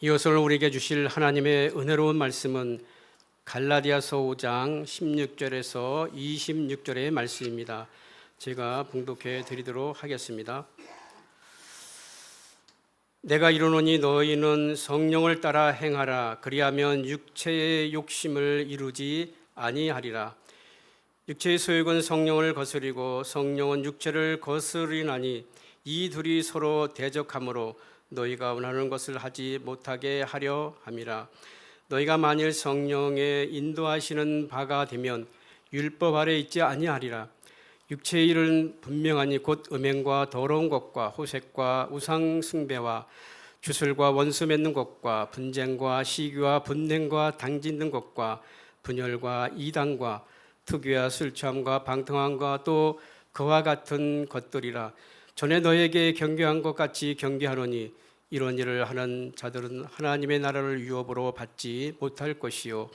이것을 우리에게 주실 하나님의 은혜로운 말씀은 갈라디아서 5장 16절에서 26절의 말씀입니다. 제가 봉독해 드리도록 하겠습니다. 내가 이르노니 너희는 성령을 따라 행하라. 그리하면 육체의 욕심을 이루지 아니하리라. 육체의 소욕은 성령을 거스리고 성령은 육체를 거스리나니 이 둘이 서로 대적하므로 너희가 원하는 것을 하지 못하게 하려 함이라. 너희가 만일 성령의 인도하시는 바가 되면 율법 아래 있지 아니하리라. 육체의 일은 분명하니 곧 음행과 더러운 것과 호색과 우상 숭배와 주술과 원수 맺는 것과 분쟁과 시기와 분냉과 당짓는 것과 분열과 이단과 투기와 술 취함과 방탕함과 또 그와 같은 것들이라. 전에 너에게 경계한 것 같이 경계하노니 이런 일을 하는 자들은 하나님의 나라를 유업으로 받지 못할 것이요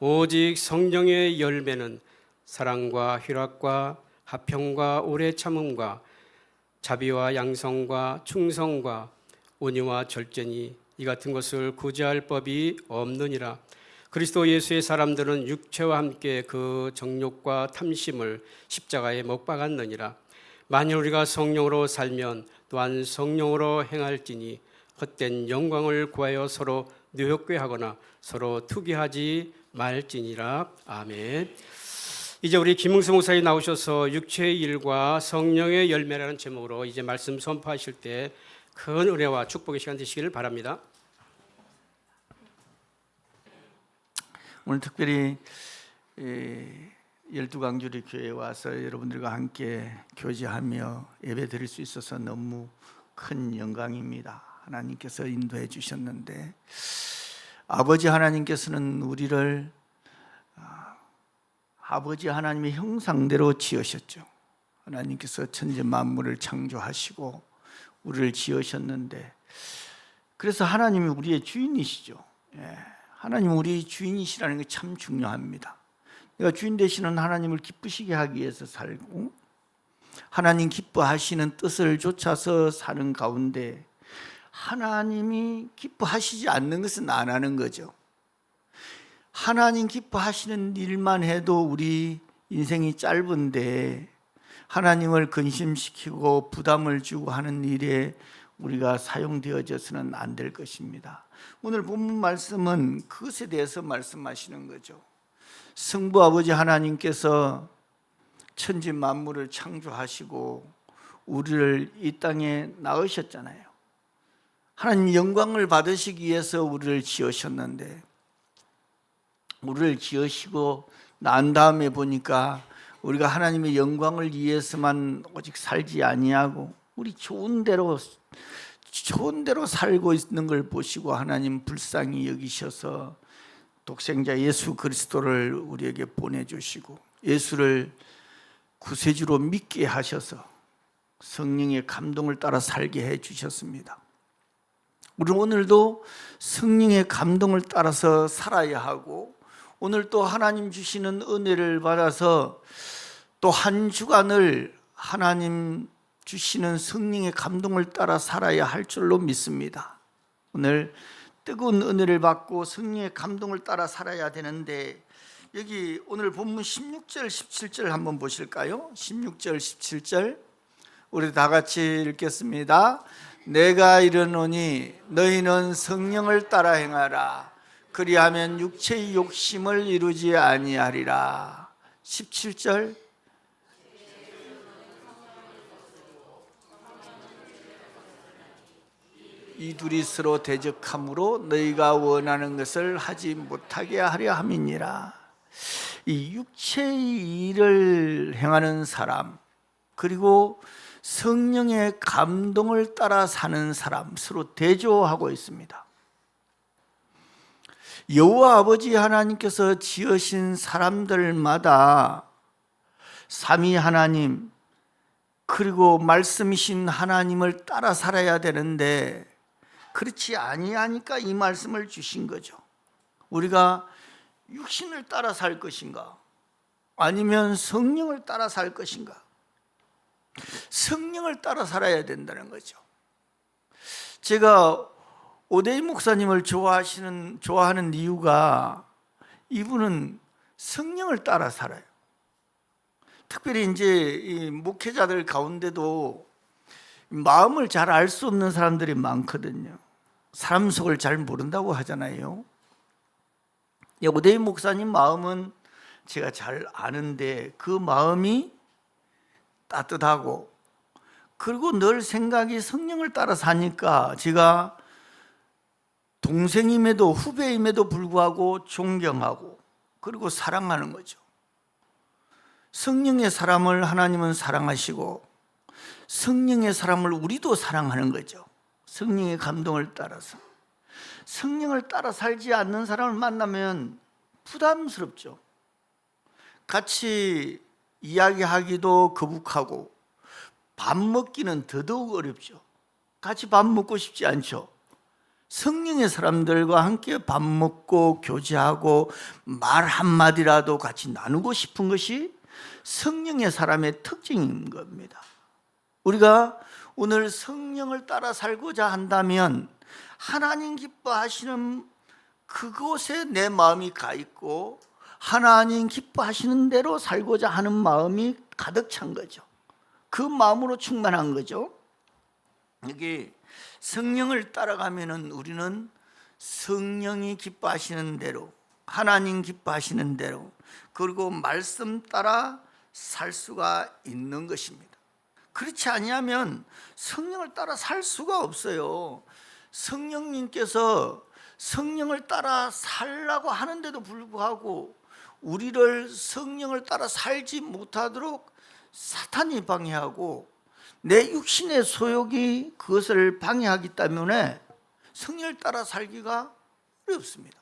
오직 성령의 열매는 사랑과 희락과 화평과 오래 참음과 자비와 양성과 충성과 온유와 절제니 이 같은 것을 구제할 법이 없느니라. 그리스도 예수의 사람들은 육체와 함께 그 정욕과 탐심을 십자가에 못 박았느니라. 만일 우리가 성령으로 살면 또한 성령으로 행할지니 헛된 영광을 구하여 서로 노엽게 하거나 서로 투기하지 말지니라. 아멘. 이제 우리 김흥수 목사님 나오셔서 육체의 일과 성령의 열매라는 제목으로 이제 말씀 선포하실 때 큰 은혜와 축복의 시간 되시기를 바랍니다. 오늘 특별히 12강주리 교회에 와서 여러분들과 함께 교제하며 예배 드릴 수 있어서 너무 큰 영광입니다. 하나님께서 인도해 주셨는데 아버지 하나님께서는 우리를 아버지 하나님의 형상대로 지으셨죠. 하나님께서 천지 만물을 창조하시고 우리를 지으셨는데 그래서 하나님이 우리의 주인이시죠. 하나님은 우리의 주인이시라는 게 참 중요합니다. 내가 주인 되시는 하나님을 기쁘시게 하기 위해서 살고 하나님 기뻐하시는 뜻을 좇아서 사는 가운데 하나님이 기뻐하시지 않는 것은 안 하는 거죠. 하나님 기뻐하시는 일만 해도 우리 인생이 짧은데 하나님을 근심시키고 부담을 주고 하는 일에 우리가 사용되어져서는 안 될 것입니다. 오늘 본문 말씀은 그것에 대해서 말씀하시는 거죠. 성부 아버지 하나님께서 천지 만물을 창조하시고 우리를 이 땅에 낳으셨잖아요. 하나님 영광을 받으시기 위해서 우리를 지으셨는데 우리를 지으시고 난 다음에 보니까 우리가 하나님의 영광을 위해서만 오직 살지 아니하고 우리 좋은 대로 살고 있는 걸 보시고 하나님 불쌍히 여기셔서 독생자 예수 그리스도를 우리에게 보내주시고 예수를 구세주로 믿게 하셔서 성령의 감동을 따라 살게 해주셨습니다. 우리는 오늘도 성령의 감동을 따라서 살아야 하고 오늘 또 하나님 주시는 은혜를 받아서 또 한 주간을 하나님 주시는 성령의 감동을 따라 살아야 할 줄로 믿습니다. 오늘 뜨거운 은혜를 받고 성령의 감동을 따라 살아야 되는데 여기 오늘 본문 16절 17절 한번 보실까요? 16절 17절 우리 다 같이 읽겠습니다. 내가 이르노니 너희는 성령을 따라 행하라. 그리하면 육체의 욕심을 이루지 아니하리라. 17절 이 둘이 서로 대적함으로 너희가 원하는 것을 하지 못하게 하려 함이니라. 이 육체의 일을 행하는 사람 그리고 성령의 감동을 따라 사는 사람 서로 대조하고 있습니다. 여호와 아버지 하나님께서 지으신 사람들마다 삼위 하나님 그리고 말씀이신 하나님을 따라 살아야 되는데 그렇지 아니하니까 이 말씀을 주신 거죠. 우리가 육신을 따라 살 것인가 아니면 성령을 따라 살 것인가? 성령을 따라 살아야 된다는 거죠. 제가 오대희 목사님을 좋아하는 이유가 이분은 성령을 따라 살아요. 특별히 이제 이 목회자들 가운데도 마음을 잘 알 수 없는 사람들이 많거든요. 사람 속을 잘 모른다고 하잖아요. 오대희 목사님 마음은 제가 잘 아는데 그 마음이 따뜻하고 그리고 늘 생각이 성령을 따라 사니까 제가 동생임에도 후배임에도 불구하고 존경하고 그리고 사랑하는 거죠. 성령의 사람을 하나님은 사랑하시고 성령의 사람을 우리도 사랑하는 거죠. 성령의 감동을 따라서. 성령을 따라 살지 않는 사람을 만나면 부담스럽죠. 같이 이야기하기도 거북하고 밥 먹기는 더더욱 어렵죠. 같이 밥 먹고 싶지 않죠. 성령의 사람들과 함께 밥 먹고 교제하고 말 한마디라도 같이 나누고 싶은 것이 성령의 사람의 특징인 겁니다. 우리가 오늘 성령을 따라 살고자 한다면 하나님 기뻐하시는 그곳에 내 마음이 가 있고 하나님 기뻐하시는 대로 살고자 하는 마음이 가득 찬 거죠. 그 마음으로 충만한 거죠. 여기 성령을 따라가면은 우리는 성령이 기뻐하시는 대로 하나님 기뻐하시는 대로 그리고 말씀 따라 살 수가 있는 것입니다. 그렇지 아니하면 성령을 따라 살 수가 없어요. 성령님께서 성령을 따라 살라고 하는데도 불구하고 우리를 성령을 따라 살지 못하도록 사탄이 방해하고 내 육신의 소욕이 그것을 방해하기 때문에 성령을 따라 살기가 어렵습니다.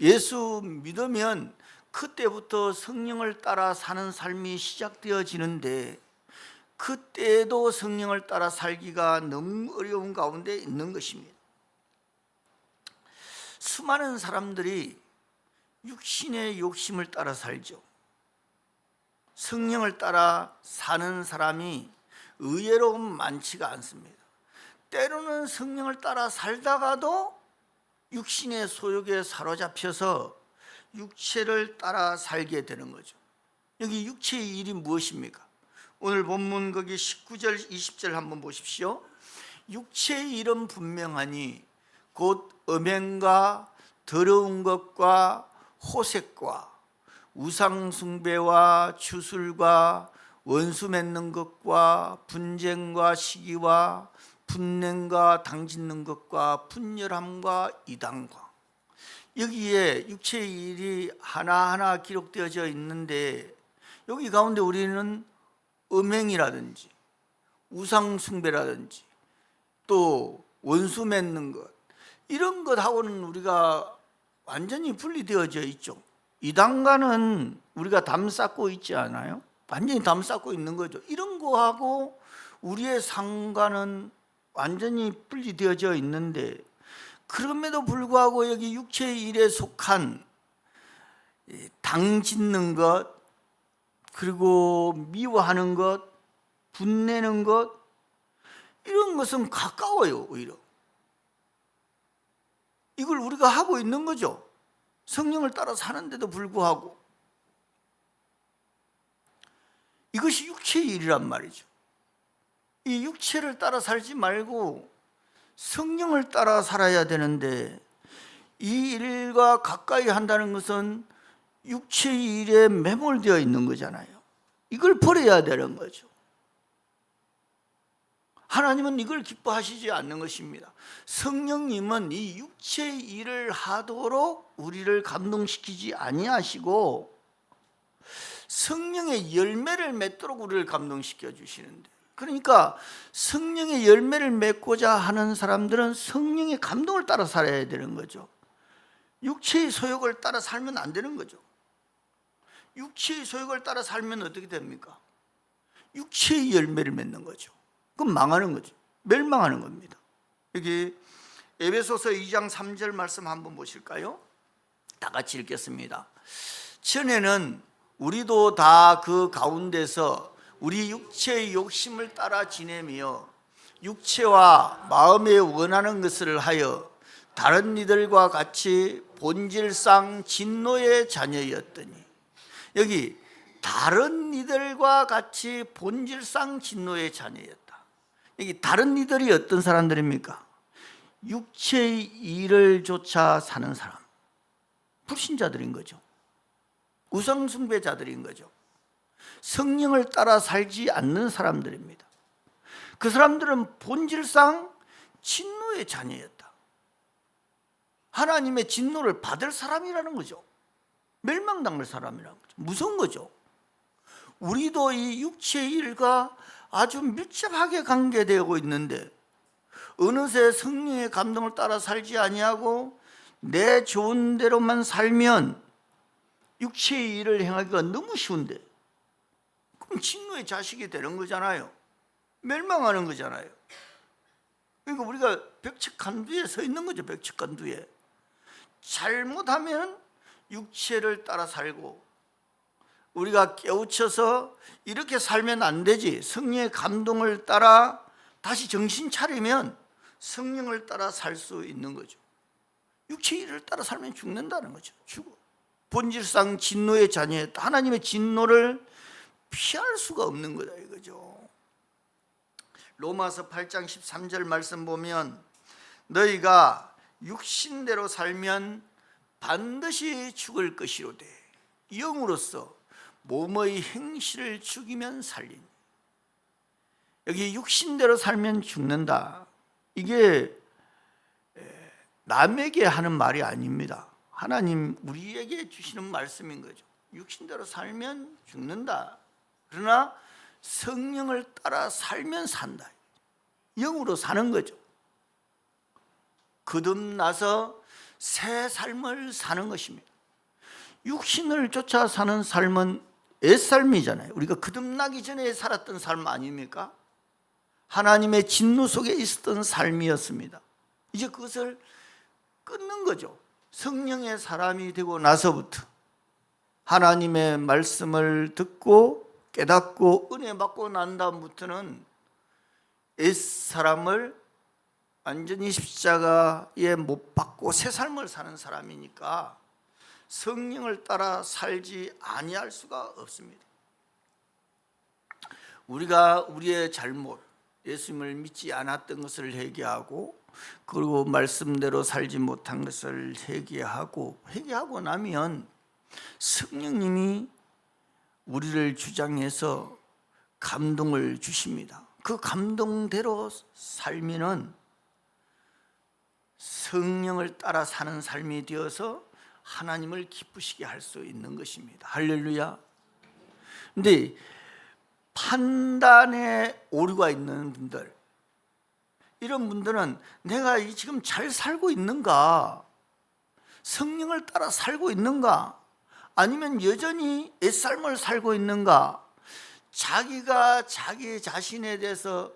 예수 믿으면 그때부터 성령을 따라 사는 삶이 시작되어지는데 그때도 성령을 따라 살기가 너무 어려운 가운데 있는 것입니다. 수많은 사람들이 육신의 욕심을 따라 살죠. 성령을 따라 사는 사람이 의외로 많지가 않습니다. 때로는 성령을 따라 살다가도 육신의 소욕에 사로잡혀서 육체를 따라 살게 되는 거죠. 여기 육체의 일이 무엇입니까? 오늘 본문 거기 19절 20절 한번 보십시오. 육체의 일은 분명하니 곧 음행과 더러운 것과 호색과 우상 숭배와 주술과 원수 맺는 것과 분쟁과 시기와 분냄과 당짓는 것과 분열함과 이단과 여기에 육체의 일이 하나하나 기록되어져 있는데 여기 가운데 우리는 음행이라든지 우상 숭배라든지 또 원수 맺는 것 이런 것하고는 우리가 완전히 분리되어져 있죠. 이단과는 우리가 담 쌓고 있지 않아요? 완전히 담 쌓고 있는 거죠. 이런 거하고 우리의 상과는 완전히 분리되어져 있는데 그럼에도 불구하고 여기 육체의 일에 속한 당짓는 것 그리고 미워하는 것 분내는 것 이런 것은 가까워요. 오히려 이걸 우리가 하고 있는 거죠. 성령을 따라 사는데도 불구하고 이것이 육체의 일이란 말이죠. 이 육체를 따라 살지 말고 성령을 따라 살아야 되는데 이 일과 가까이 한다는 것은 육체의 일에 매몰되어 있는 거잖아요. 이걸 버려야 되는 거죠. 하나님은 이걸 기뻐하시지 않는 것입니다. 성령님은 이 육체의 일을 하도록 우리를 감동시키지 아니하시고 성령의 열매를 맺도록 우리를 감동시켜 주시는데 그러니까 성령의 열매를 맺고자 하는 사람들은 성령의 감동을 따라 살아야 되는 거죠. 육체의 소욕을 따라 살면 안 되는 거죠. 육체의 소욕을 따라 살면 어떻게 됩니까? 육체의 열매를 맺는 거죠. 그럼 망하는 거죠. 멸망하는 겁니다. 여기 에베소서 2장 3절 말씀 한번 보실까요? 다 같이 읽겠습니다. 전에는 우리도 다 그 가운데서 우리 육체의 욕심을 따라 지내며 육체와 마음에 원하는 것을 하여 다른 이들과 같이 본질상 진노의 자녀였더니, 여기 다른 이들과 같이 본질상 진노의 자녀였다. 여기 다른 이들이 어떤 사람들입니까? 육체의 일을 조차 사는 사람, 불신자들인 거죠. 우상숭배자들인 거죠. 성령을 따라 살지 않는 사람들입니다. 그 사람들은 본질상 진노의 자녀였다. 하나님의 진노를 받을 사람이라는 거죠. 멸망당할 사람이라는 거죠. 무서운 거죠. 우리도 이 육체의 일과 아주 밀접하게 관계되고 있는데, 어느새 성령의 감동을 따라 살지 아니하고 내 좋은 대로만 살면 육체의 일을 행하기가 너무 쉬운데, 그럼 진노의 자식이 되는 거잖아요. 멸망하는 거잖아요. 그러니까 우리가 벽측간두에 서 있는 거죠. 벽측간두에. 잘못하면 육체를 따라 살고, 우리가 깨우쳐서 이렇게 살면 안 되지, 성령의 감동을 따라 다시 정신 차리면 성령을 따라 살 수 있는 거죠. 육체의 일을 따라 살면 죽는다는 거죠. 죽어. 본질상 진노의 자녀였다. 하나님의 진노를 피할 수가 없는 거다 이거죠. 로마서 8장 13절 말씀 보면, 너희가 육신대로 살면 반드시 죽을 것이로되 영으로서 몸의 행실을 죽이면 살리니. 여기 육신대로 살면 죽는다, 이게 남에게 하는 말이 아닙니다. 하나님 우리에게 주시는 말씀인 거죠. 육신대로 살면 죽는다. 그러나 성령을 따라 살면 산다. 영으로 사는 거죠. 거듭나서 새 삶을 사는 것입니다. 육신을 쫓아 사는 삶은 옛삶이잖아요. 우리가 거듭나기 전에 살았던 삶 아닙니까? 하나님의 진노 속에 있었던 삶이었습니다. 이제 그것을 끊는 거죠. 성령의 사람이 되고 나서부터 하나님의 말씀을 듣고 깨닫고 은혜 받고 난 다음부터는 옛사람을 완전히 십자가에 못 박고 새 삶을 사는 사람이니까 성령을 따라 살지 아니할 수가 없습니다. 우리가 우리의 잘못, 예수님을 믿지 않았던 것을 회개하고, 그리고 말씀대로 살지 못한 것을 회개하고 나면 성령님이 우리를 주장해서 감동을 주십니다. 그 감동대로 살면은 성령을 따라 사는 삶이 되어서 하나님을 기쁘시게 할 수 있는 것입니다. 할렐루야. 근데 판단에 오류가 있는 분들, 이런 분들은 내가 지금 잘 살고 있는가, 성령을 따라 살고 있는가, 아니면 여전히 옛삶을 살고 있는가, 자기가 자기 자신에 대해서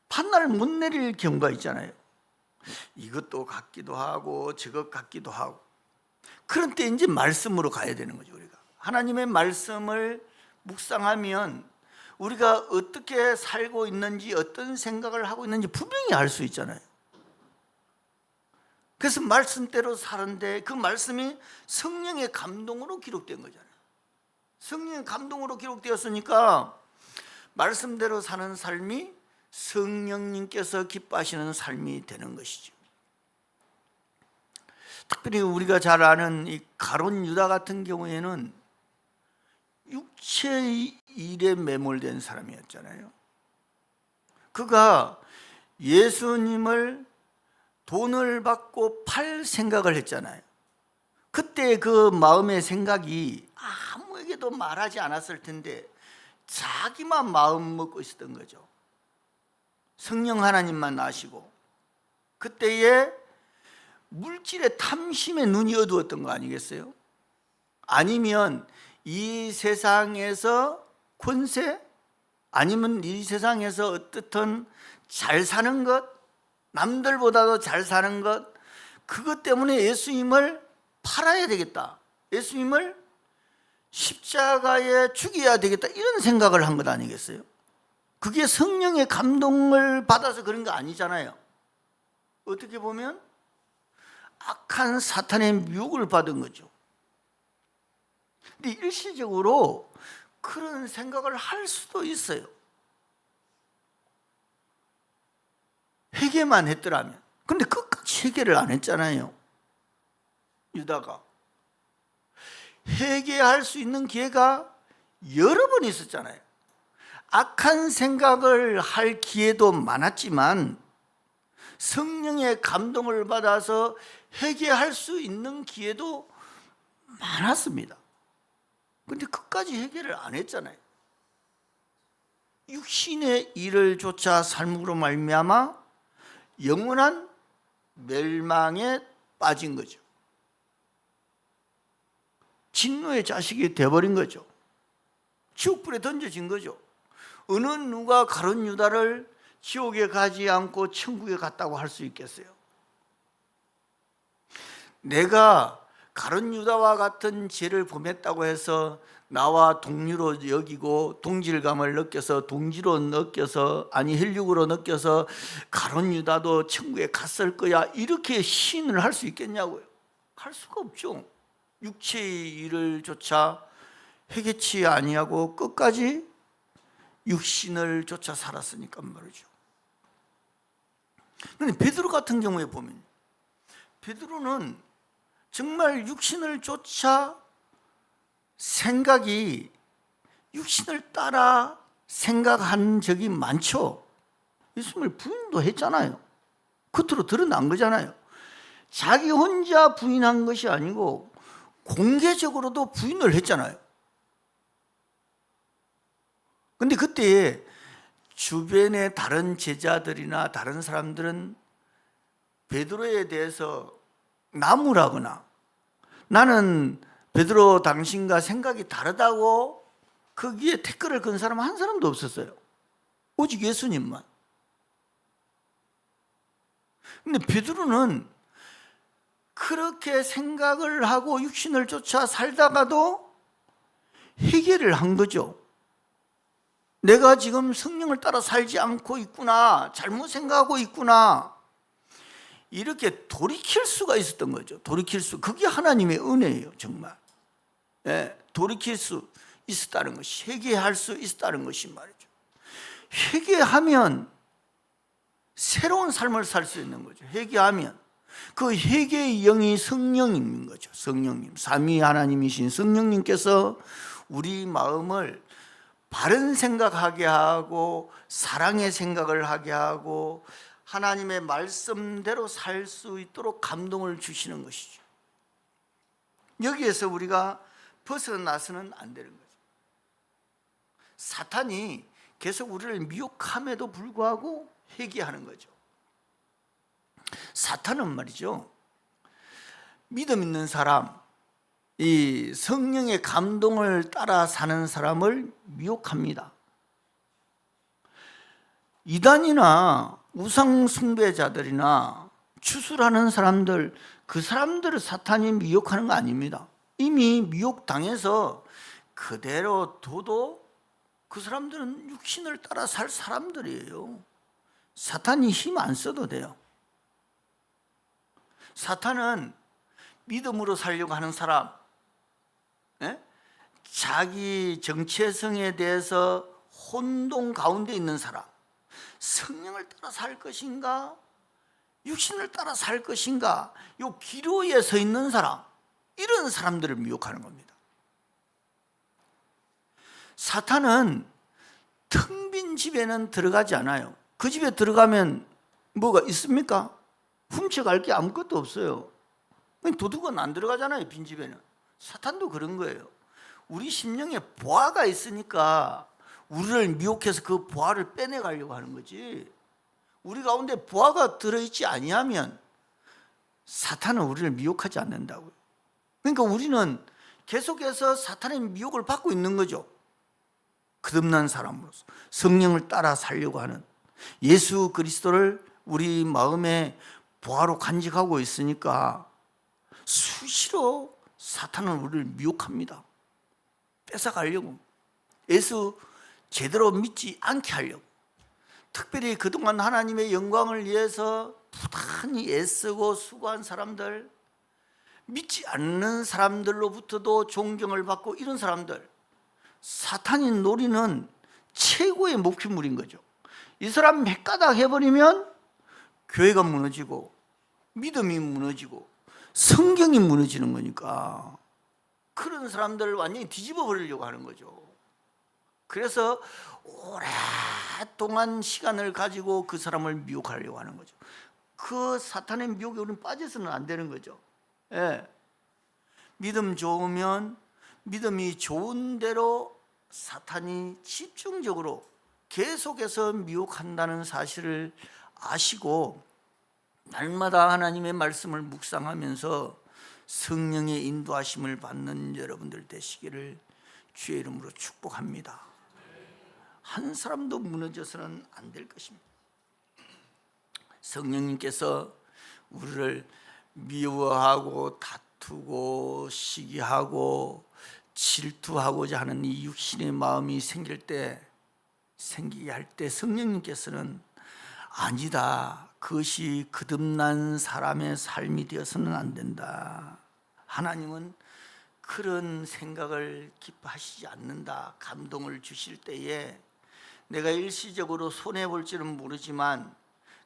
판단을 못 내릴 경우가 있잖아요. 이것도 같기도 하고 저것 같기도 하고. 그런 때 이제 말씀으로 가야 되는 거죠. 우리가 하나님의 말씀을 묵상하면 우리가 어떻게 살고 있는지, 어떤 생각을 하고 있는지 분명히 알 수 있잖아요. 그래서 말씀대로 사는데 그 말씀이 성령의 감동으로 기록된 거잖아요. 성령의 감동으로 기록되었으니까 말씀대로 사는 삶이 성령님께서 기뻐하시는 삶이 되는 것이죠. 특별히 우리가 잘 아는 이 가룟 유다 같은 경우에는 육체의 일에 매몰된 사람이었잖아요. 그가 예수님을 돈을 받고 팔 생각을 했잖아요. 그때 그 마음의 생각이 아무에게도 말하지 않았을 텐데 자기만 마음 먹고 있었던 거죠. 성령 하나님만 아시고, 그때에 물질의 탐심에 눈이 어두웠던 거 아니겠어요? 아니면 이 세상에서 권세, 아니면 이 세상에서 어떻든 잘 사는 것, 남들보다도 잘 사는 것, 그것 때문에 예수님을 팔아야 되겠다, 예수님을 십자가에 죽여야 되겠다, 이런 생각을 한 것 아니겠어요? 그게 성령의 감동을 받아서 그런 거 아니잖아요. 어떻게 보면 악한 사탄의 유혹을 받은 거죠. 근데 일시적으로 그런 생각을 할 수도 있어요. 회개만 했더라면. 근데 끝까지 회개를 안 했잖아요. 유다가. 회개할 수 있는 기회가 여러 번 있었잖아요. 악한 생각을 할 기회도 많았지만 성령의 감동을 받아서 회개할 수 있는 기회도 많았습니다. 근데 끝까지 회개를 안 했잖아요. 육신의 일을 쫓아 삶으로 말미암아 영원한 멸망에 빠진 거죠. 진노의 자식이 되어버린 거죠. 지옥불에 던져진 거죠. 어느 누가 가룟 유다를 지옥에 가지 않고 천국에 갔다고 할 수 있겠어요? 내가 가룟 유다와 같은 죄를 범했다고 해서 나와 동료로 여기고 동질감을 느껴서 동지로 느껴서 아니 혈육으로 느껴서 가룟 유다도 천국에 갔을 거야 이렇게 시인을 할 수 있겠냐고요? 할 수가 없죠. 육체의 일을 조차 회개치 아니하고 끝까지 육신을 쫓아 살았으니까 말이죠. 그런데 베드로 같은 경우에 보면 베드로는 정말 육신을 쫓아 생각이 육신을 따라 생각한 적이 많죠. 예수님을 부인도 했잖아요. 겉으로 드러난 거잖아요. 자기 혼자 부인한 것이 아니고 공개적으로도 부인을 했잖아요. 근데 그때 주변의 다른 제자들이나 다른 사람들은 베드로에 대해서 나무라거나 나는 베드로 당신과 생각이 다르다고 거기에 댓글을 건 사람 한 사람도 없었어요. 오직 예수님만. 근데 베드로는 그렇게 생각을 하고 육신을 쫓아 살다가도 회개를 한 거죠. 내가 지금 성령을 따라 살지 않고 있구나, 잘못 생각하고 있구나, 이렇게 돌이킬 수가 있었던 거죠. 돌이킬 수, 그게 하나님의 은혜예요. 정말. 예, 돌이킬 수 있었다는 것이, 회개할 수 있었다는 것이 말이죠. 회개하면 새로운 삶을 살 수 있는 거죠. 회개하면 그 회개의 영이 성령인 거죠. 성령님, 삼위 하나님이신 성령님께서 우리 마음을 바른 생각하게 하고 사랑의 생각을 하게 하고 하나님의 말씀대로 살 수 있도록 감동을 주시는 것이죠. 여기에서 우리가 벗어나서는 안 되는 거죠. 사탄이 계속 우리를 미혹함에도 불구하고 회개하는 거죠. 사탄은 말이죠, 믿음 있는 사람, 이 성령의 감동을 따라 사는 사람을 미혹합니다. 이단이나 우상 숭배자들이나 추술하는 사람들, 그 사람들을 사탄이 미혹하는 거 아닙니다. 이미 미혹당해서 그대로 둬도 그 사람들은 육신을 따라 살 사람들이에요. 사탄이 힘 안 써도 돼요. 사탄은 믿음으로 살려고 하는 사람, 자기 정체성에 대해서 혼동 가운데 있는 사람, 성령을 따라 살 것인가 육신을 따라 살 것인가, 요 기로에 서 있는 사람, 이런 사람들을 미혹하는 겁니다. 사탄은 텅 빈 집에는 들어가지 않아요. 그 집에 들어가면 뭐가 있습니까? 훔쳐갈 게 아무것도 없어요. 도둑은 안 들어가잖아요. 빈 집에는. 사탄도 그런 거예요. 우리 심령에 보화가 있으니까 우리를 미혹해서 그 보화를 빼내가려고 하는 거지, 우리 가운데 보화가 들어있지 아니하면 사탄은 우리를 미혹하지 않는다고요. 그러니까 우리는 계속해서 사탄의 미혹을 받고 있는 거죠. 거듭난 사람으로서 성령을 따라 살려고 하는, 예수 그리스도를 우리 마음에 보화로 간직하고 있으니까 수시로 사탄은 우리를 미혹합니다. 뺏어가려고, 예수 제대로 믿지 않게 하려고. 특별히 그동안 하나님의 영광을 위해서 부단히 애쓰고 수고한 사람들, 믿지 않는 사람들로부터도 존경을 받고 이런 사람들, 사탄이 노리는 최고의 목표물인 거죠. 이 사람 맥가닥 해버리면 교회가 무너지고 믿음이 무너지고 성경이 무너지는 거니까 그런 사람들을 완전히 뒤집어 버리려고 하는 거죠. 그래서 오랫동안 시간을 가지고 그 사람을 미혹하려고 하는 거죠. 그 사탄의 미혹에 우리는 빠져서는 안 되는 거죠. 예. 믿음 좋으면 믿음이 좋은 대로 사탄이 집중적으로 계속해서 미혹한다는 사실을 아시고 날마다 하나님의 말씀을 묵상하면서 성령의 인도하심을 받는 여러분들 되시기를 주의 이름으로 축복합니다. 한 사람도 무너져서는 안 될 것입니다. 성령님께서 우리를 미워하고 다투고 시기하고 질투하고자 하는 이 육신의 마음이 생기게 할 때 성령님께서는 아니다, 그것이 거듭난 사람의 삶이 되어서는 안 된다. 하나님은 그런 생각을 기뻐하시지 않는다. 감동을 주실 때에 내가 일시적으로 손해볼지는 모르지만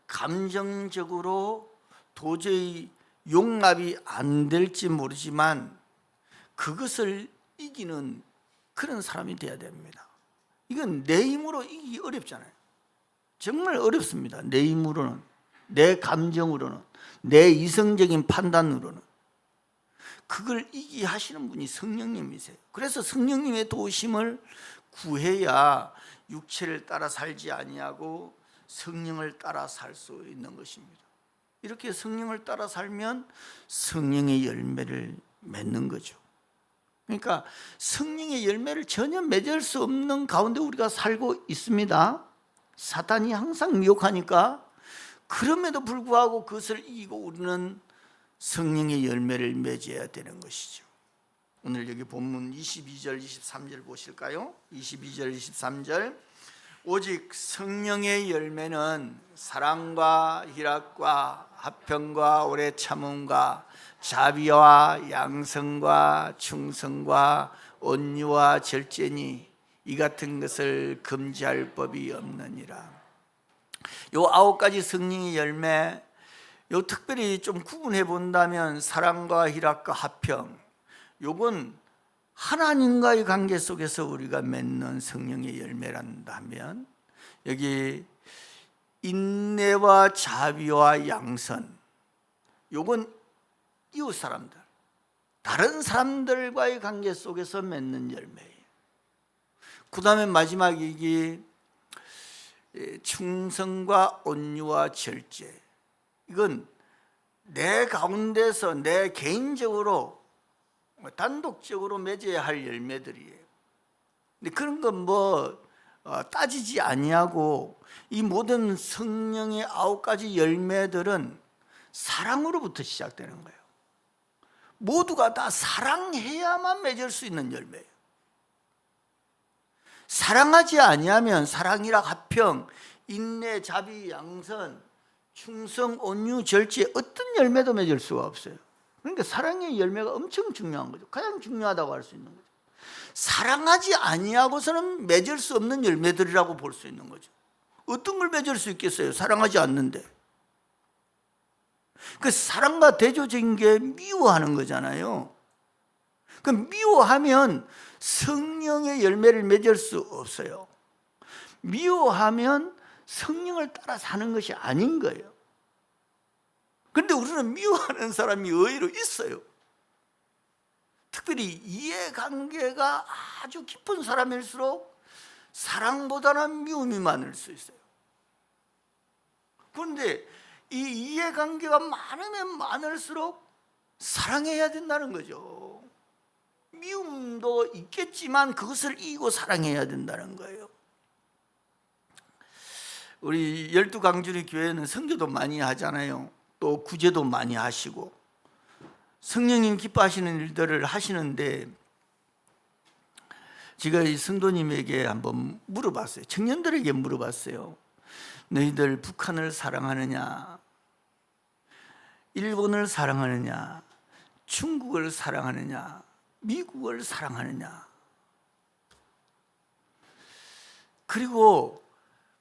감정적으로 도저히 용납이 안 될지 모르지만 그것을 이기는 그런 사람이 되어야 됩니다. 이건 내 힘으로 이기기 어렵잖아요. 정말 어렵습니다. 내 힘으로는, 내 감정으로는, 내 이성적인 판단으로는. 그걸 이기게 하시는 분이 성령님이세요. 그래서 성령님의 도우심을 구해야 육체를 따라 살지 아니하고 성령을 따라 살 수 있는 것입니다. 이렇게 성령을 따라 살면 성령의 열매를 맺는 거죠. 그러니까 성령의 열매를 전혀 맺을 수 없는 가운데 우리가 살고 있습니다. 사탄이 항상 미혹하니까 그럼에도 불구하고 그것을 이기고 우리는 성령의 열매를 맺어야 되는 것이죠. 오늘 여기 본문 22절 23절 보실까요? 22절 23절 오직 성령의 열매는 사랑과 희락과 화평과 오래 참음과 자비와 양성과 충성과 온유와 절제니 이 같은 것을 금지할 법이 없느니라. 요 9가지 성령의 열매, 요 특별히 좀 구분해 본다면 사랑과 희락과 화평, 요건 하나님과의 관계 속에서 우리가 맺는 성령의 열매란다면, 여기 인내와 자비와 양선, 요건 이웃 사람들, 다른 사람들과의 관계 속에서 맺는 열매예요. 그 다음에 마지막 이게 충성과 온유와 절제, 이건 내 가운데서 내 개인적으로 단독적으로 맺어야 할 열매들이에요. 근데 그런 건 따지지 아니하고 이 모든 성령의 9가지 열매들은 사랑으로부터 시작되는 거예요. 모두가 다 사랑해야만 맺을 수 있는 열매예요. 사랑하지 아니하면 사랑이라 화평, 인내, 자비, 양선, 충성, 온유, 절제 어떤 열매도 맺을 수가 없어요. 그러니까 사랑의 열매가 엄청 중요한 거죠. 가장 중요하다고 할 수 있는 거죠. 사랑하지 아니하고서는 맺을 수 없는 열매들이라고 볼 수 있는 거죠. 어떤 걸 맺을 수 있겠어요? 사랑하지 않는데. 그 사랑과 대조적인 게 미워하는 거잖아요. 그 미워하면 성령의 열매를 맺을 수 없어요. 미워하면 성령을 따라 사는 것이 아닌 거예요. 그런데 우리는 미워하는 사람이 의외로 있어요. 특별히 이해관계가 아주 깊은 사람일수록 사랑보다는 미움이 많을 수 있어요. 그런데 이 이해관계가 많으면 많을수록 사랑해야 된다는 거죠. 미움도 있겠지만 그것을 이기고 사랑해야 된다는 거예요. 우리 12강주리 교회는 선교도 많이 하잖아요. 또 구제도 많이 하시고 성령님 기뻐하시는 일들을 하시는데, 제가 이 성도님에게 한번 물어봤어요. 청년들에게 물어봤어요. 너희들 북한을 사랑하느냐, 일본을 사랑하느냐, 중국을 사랑하느냐, 미국을 사랑하느냐. 그리고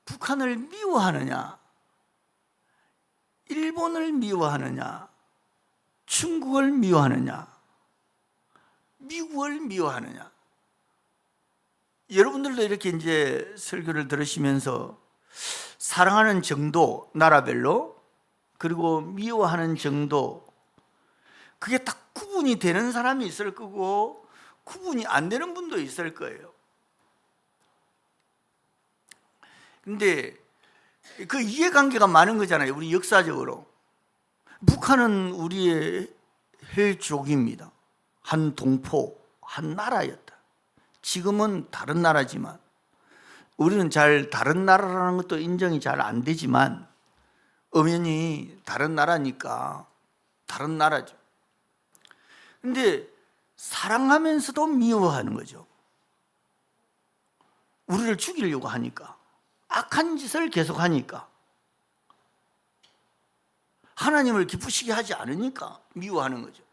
북한을 미워하느냐, 일본을 미워하느냐, 중국을 미워하느냐, 미국을 미워하느냐. 여러분들도 이렇게 이제 설교를 들으시면서 사랑하는 정도, 나라별로, 그리고 미워하는 정도, 그게 딱 구분이 되는 사람이 있을 거고 구분이 안 되는 분도 있을 거예요. 근데 그 이해관계가 많은 거잖아요. 우리 역사적으로 북한은 우리의 혈족입니다. 한 동포, 한 나라였다. 지금은 다른 나라지만, 우리는 잘 다른 나라라는 것도 인정이 잘 안 되지만 엄연히 다른 나라니까 다른 나라죠. 근데 사랑하면서도 미워하는 거죠. 우리를 죽이려고 하니까, 악한 짓을 계속하니까, 하나님을 기쁘시게 하지 않으니까 미워하는 거죠.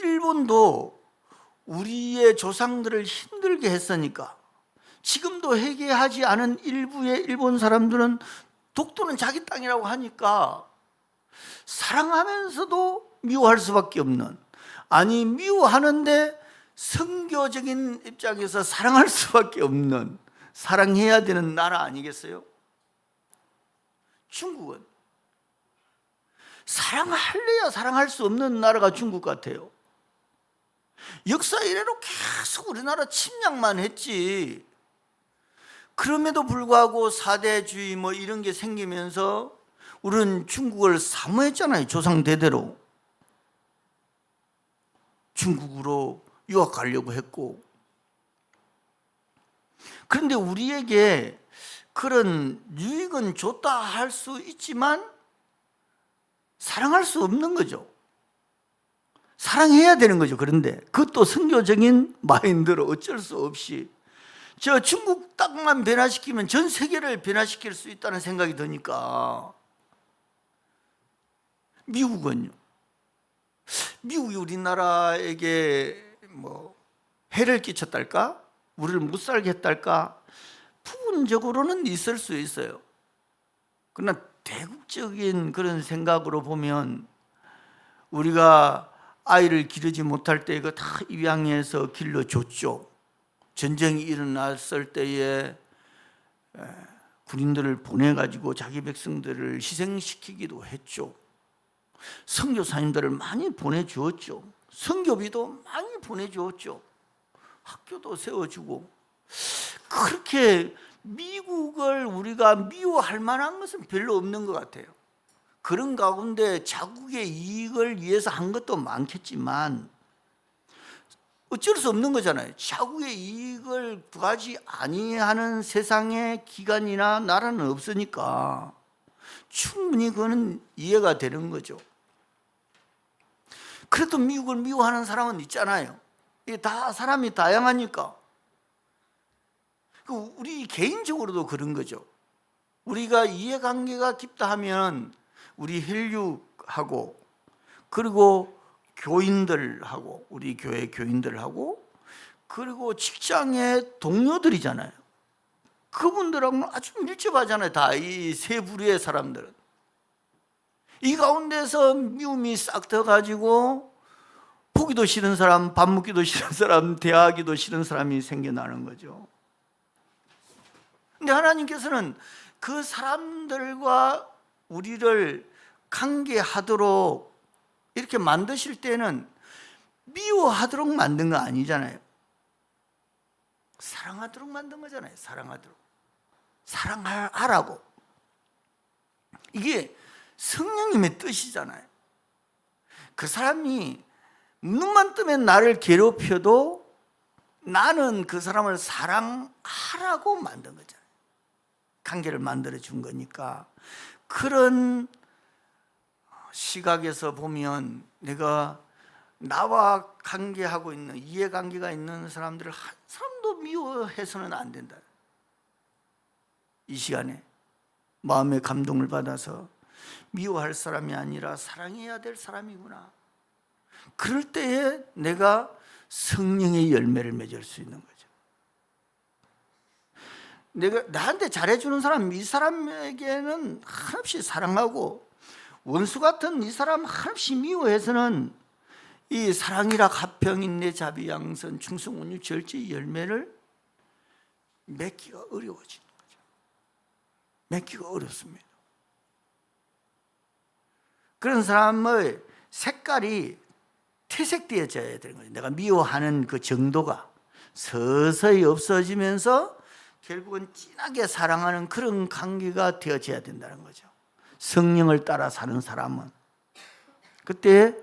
일본도 우리의 조상들을 힘들게 했으니까, 지금도 회개하지 않은 일부의 일본 사람들은 독도는 자기 땅이라고 하니까 사랑하면서도 미워할 수밖에 없는, 아니 미워하는데 선교적인 입장에서 사랑할 수밖에 없는, 사랑해야 되는 나라 아니겠어요? 중국은 사랑할래야 사랑할 수 없는 나라가 중국 같아요. 역사 이래로 계속 우리나라 침략만 했지. 그럼에도 불구하고 사대주의 뭐 이런 게 생기면서 우리는 중국을 사모했잖아요. 조상 대대로 중국으로 유학 가려고 했고. 그런데 우리에게 그런 유익은 줬다 할 수 있지만 사랑할 수 없는 거죠. 사랑해야 되는 거죠. 그런데 그것도 선교적인 마인드로 어쩔 수 없이, 저 중국 땅만 변화시키면 전 세계를 변화시킬 수 있다는 생각이 드니까. 미국은요, 미국이 우리나라에게 뭐 해를 끼쳤달까, 우리를 못 살게 했달까, 부분적으로는 있을 수 있어요. 그러나 대국적인 그런 생각으로 보면, 우리가 아이를 기르지 못할 때 이거 다 입양해서 길러줬죠. 전쟁이 일어났을 때에 군인들을 보내가지고 자기 백성들을 희생시키기도 했죠. 선교사님들을 많이 보내주었죠. 선교비도 많이 보내주었죠. 학교도 세워주고. 그렇게 미국을 우리가 미워할 만한 것은 별로 없는 것 같아요. 그런 가운데 자국의 이익을 위해서 한 것도 많겠지만 어쩔 수 없는 거잖아요. 자국의 이익을 구하지 아니하는 세상의 기관이나 나라는 없으니까 충분히 그거는 이해가 되는 거죠. 그래도 미국을 미워하는 사람은 있잖아요. 이게 다 사람이 다양하니까. 우리 개인적으로도 그런 거죠. 우리가 이해관계가 깊다 하면 우리 혈육하고, 그리고 교인들하고, 우리 교회 교인들하고, 그리고 직장의 동료들이잖아요. 그분들하고는 아주 밀접하잖아요. 다 이 세 부류의 사람들은. 이 가운데서 미움이 싹 터가지고 보기도 싫은 사람, 밥 먹기도 싫은 사람, 대하기도 싫은 사람이 생겨나는 거죠. 근데 하나님께서는 그 사람들과 우리를 관계하도록 이렇게 만드실 때는 미워하도록 만든 거 아니잖아요. 사랑하도록 만든 거잖아요. 사랑하도록. 사랑하라고. 이게 성령님의 뜻이잖아요. 그 사람이 눈만 뜨면 나를 괴롭혀도 나는 그 사람을 사랑하라고 만든 거잖아요. 관계를 만들어 준 거니까. 그런 시각에서 보면 내가 나와 관계하고 있는, 이해관계가 있는 사람들을 한 사람도 미워해서는 안 된다. 이 시간에 마음의 감동을 받아서 미워할 사람이 아니라 사랑해야 될 사람이구나. 그럴 때에 내가 성령의 열매를 맺을 수 있는 거죠. 내가 나한테 잘해주는 사람, 이 사람에게는 한없이 사랑하고, 원수 같은 이 사람 한없이 미워해서는 이 사랑이라 화평, 인내, 자비, 양선, 충성, 온유, 절제의 열매를 맺기가 어려워지는 거죠. 맺기가 어렵습니다. 그런 사람의 색깔이 퇴색되어져야 되는 거죠. 내가 미워하는 그 정도가 서서히 없어지면서 결국은 진하게 사랑하는 그런 관계가 되어져야 된다는 거죠. 성령을 따라 사는 사람은 그때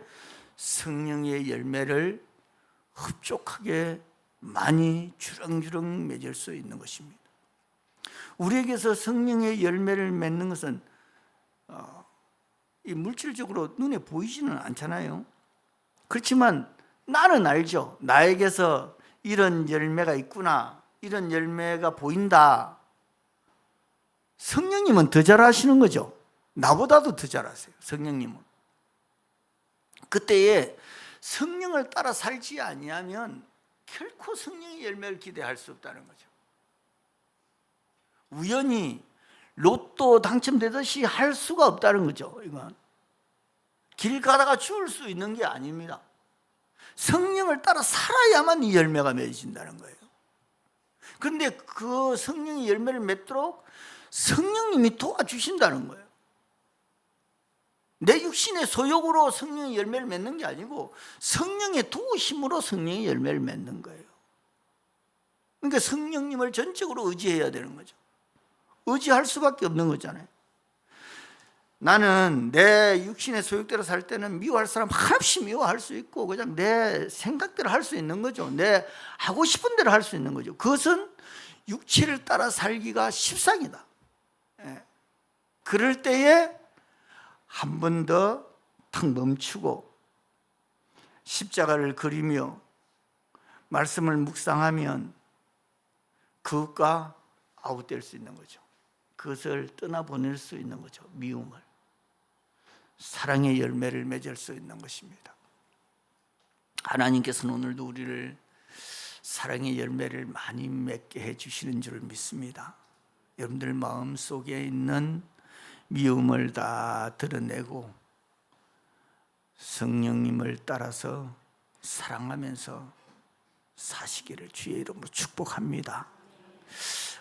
성령의 열매를 흡족하게 많이 주렁주렁 맺을 수 있는 것입니다. 우리에게서 성령의 열매를 맺는 것은 이 물질적으로 눈에 보이지는 않잖아요. 그렇지만 나는 알죠. 나에게서 이런 열매가 있구나, 이런 열매가 보인다. 성령님은 더 잘하시는 거죠. 나보다도 더 잘하세요. 성령님은. 그때에 성령을 따라 살지 아니하면 결코 성령의 열매를 기대할 수 없다는 거죠. 우연히 로또 당첨되듯이 할 수가 없다는 거죠. 이건 길 가다가 죽을 수 있는 게 아닙니다. 성령을 따라 살아야만 이 열매가 맺어진다는 거예요. 그런데 그 성령의 열매를 맺도록 성령님이 도와주신다는 거예요. 내 육신의 소욕으로 성령의 열매를 맺는 게 아니고 성령의 도우심으로 성령의 열매를 맺는 거예요. 그러니까 성령님을 전적으로 의지해야 되는 거죠. 의지할 수밖에 없는 거잖아요. 나는 내 육신의 소욕대로 살 때는 미워할 사람 한없이 미워할 수 있고 그냥 내 생각대로 할 수 있는 거죠. 내 하고 싶은 대로 할 수 있는 거죠. 그것은 육체를 따라 살기가 십상이다. 그럴 때에 한 번 더 탁 멈추고 십자가를 그리며 말씀을 묵상하면 그것과 아웃될 수 있는 거죠. 그것을 떠나보낼 수 있는 거죠. 미움을. 사랑의 열매를 맺을 수 있는 것입니다. 하나님께서는 오늘도 우리를 사랑의 열매를 많이 맺게 해주시는 줄 믿습니다. 여러분들 마음속에 있는 미움을 다 드러내고 성령님을 따라서 사랑하면서 사시기를 주의 이름으로 축복합니다.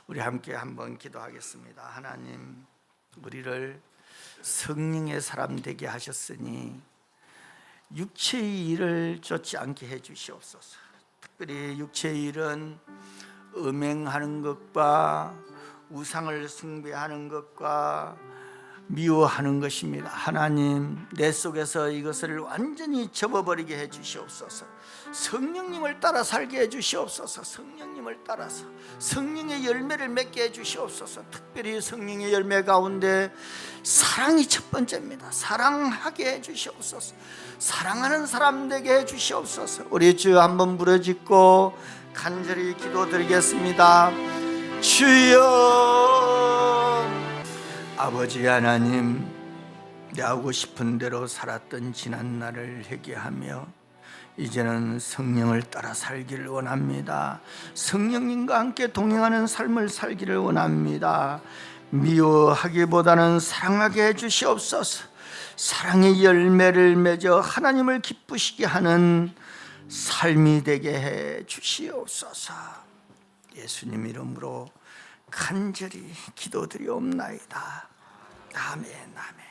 우리 함께 한번 기도하겠습니다. 하나님, 우리를 성령의 사람 되게 하셨으니 육체의 일을 쫓지 않게 해주시옵소서. 특별히 육체의 일은 음행하는 것과 우상을 숭배하는 것과 미워하는 것입니다. 하나님, 내 속에서 이것을 완전히 접어버리게 해주시옵소서. 성령님을 따라 살게 해주시옵소서. 성령님을 따라서 성령의 열매를 맺게 해주시옵소서. 특별히 성령의 열매 가운데 사랑이 첫 번째입니다. 사랑하게 해주시옵소서. 사랑하는 사람 되게 해주시옵소서. 우리 주 한번 부르짖고 간절히 기도드리겠습니다. 주여, 아버지 하나님, 내 하고 싶은 대로 살았던 지난 날을 회개하며 이제는 성령을 따라 살기를 원합니다. 성령님과 함께 동행하는 삶을 살기를 원합니다. 미워하기보다는 사랑하게 해주시옵소서. 사랑의 열매를 맺어 하나님을 기쁘시게 하는 삶이 되게 해주시옵소서. 예수님 이름으로 간절히 기도드리옵나이다. 아멘, 아멘.